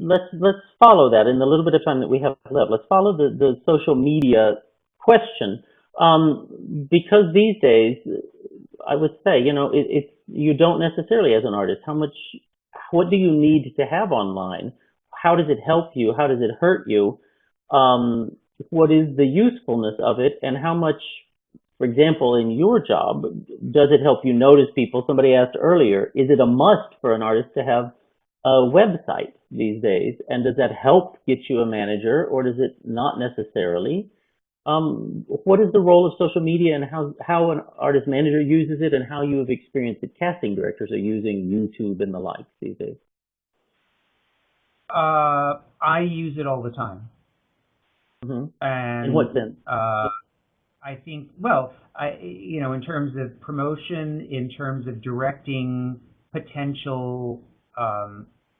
let's follow that in the little bit of time that we have left. Let's follow the social media question, because these days, I would say, it's you don't necessarily, as an artist, what do you need to have online? How does it help you? How does it hurt you? What is the usefulness of it, and how much, for example, in your job, does it help you notice people? Somebody asked earlier, is it a must for an artist to have a website these days? And does that help get you a manager, or does it not necessarily? What is the role of social media, and how an artist manager uses it, and how you have experienced that casting directors are using YouTube and the likes these days? I use it all the time. Mm-hmm. And in what sense? I think, well, in terms of promotion, in terms of directing potential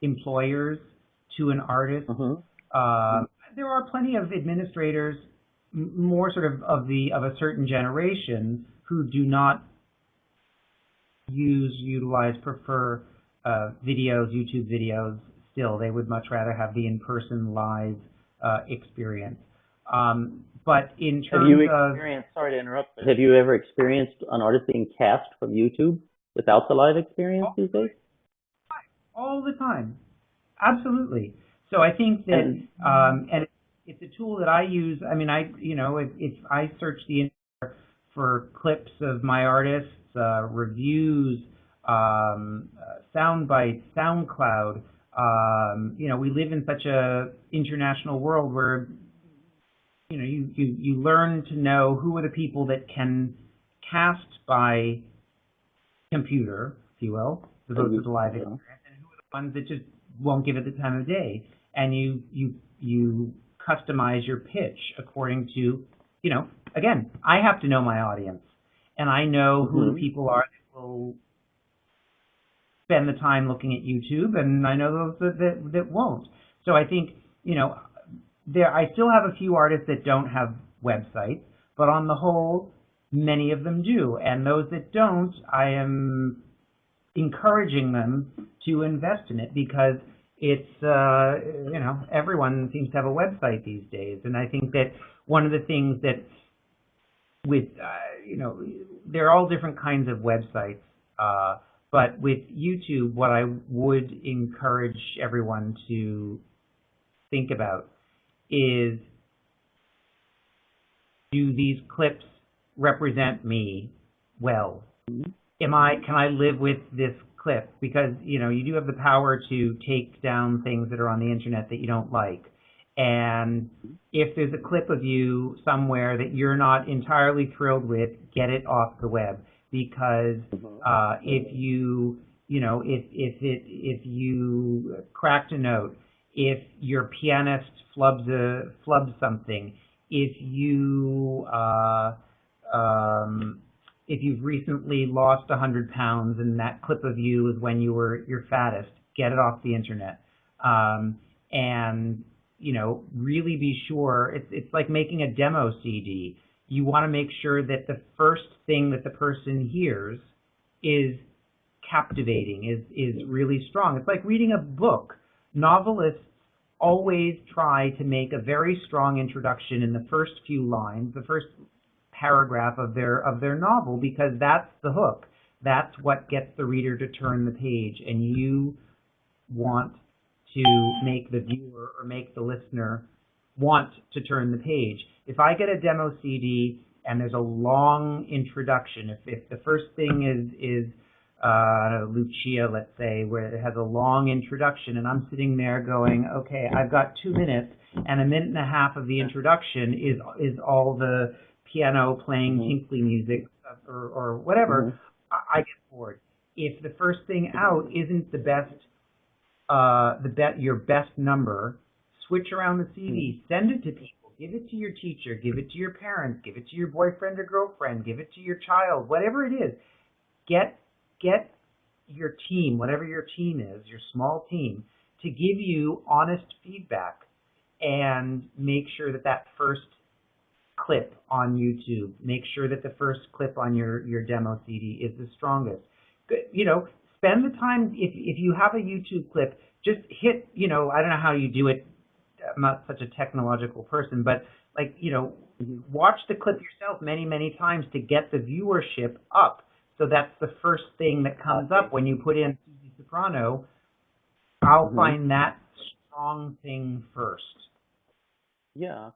employers to an artist, there are plenty of administrators, more sort of a certain generation, who do not prefer YouTube videos. Still, they would much rather have the in-person live experience. But in terms sorry to interrupt, but have you ever experienced an artist being cast from YouTube without the live experience these days? All the time, absolutely. So I think that, and it's a tool that I use. I mean, if I search the internet for clips of my artists, reviews, sound bites, SoundCloud. We live in such a international world where you learn to know who are the people that can cast by computer, if you will, as opposed to the live experience, and who are the ones that just won't give it the time of day. And you customize your pitch according to, again, I have to know my audience, and I know who the people are that will spend the time looking at YouTube, and I know those that won't. So I think, I still have a few artists that don't have websites, but on the whole, many of them do. And those that don't, I am encouraging them to invest in it, because it's, everyone seems to have a website these days. And I think that one of the things that there are all different kinds of websites, but with YouTube, what I would encourage everyone to think about is, do these clips represent me well? Can I live with this clip? Because, you do have the power to take down things that are on the internet that you don't like. And if there's a clip of you somewhere that you're not entirely thrilled with, get it off the web. Because if you cracked a note, if your pianist flubs something, if you've recently lost 100 pounds and that clip of you is when you were your fattest, get it off the internet. And really be sure, it's like making a demo CD. You want to make sure that the first thing that the person hears is captivating, is really strong. It's like reading a book. Novelists always try to make a very strong introduction in the first few lines, the first paragraph of their novel, because that's the hook. That's what gets the reader to turn the page, and you want to make the viewer or make the listener want to turn the page. If I get a demo CD and there's a long introduction, if the first thing is Lucia, let's say, where it has a long introduction, and I'm sitting there going, okay, I've got 2 minutes, and a minute and a half of the introduction is all the piano playing tinkly music or whatever, I get bored. If the first thing out isn't the best, your best number, switch around the CD, send it to people, give it to your teacher, give it to your parents, give it to your boyfriend or girlfriend, give it to your child, whatever it is. Get your team, whatever your team is, your small team, to give you honest feedback, and make sure that first clip on YouTube, make sure that the first clip on your demo CD is the strongest. Spend the time, if you have a YouTube clip, just hit, you know, I don't know how you do it. I'm not such a technological person, but like, you know, watch the clip yourself many, many times to get the viewership up. So that's the first thing that comes up when you put in Susie Soprano. I'll find that strong thing first. Yeah.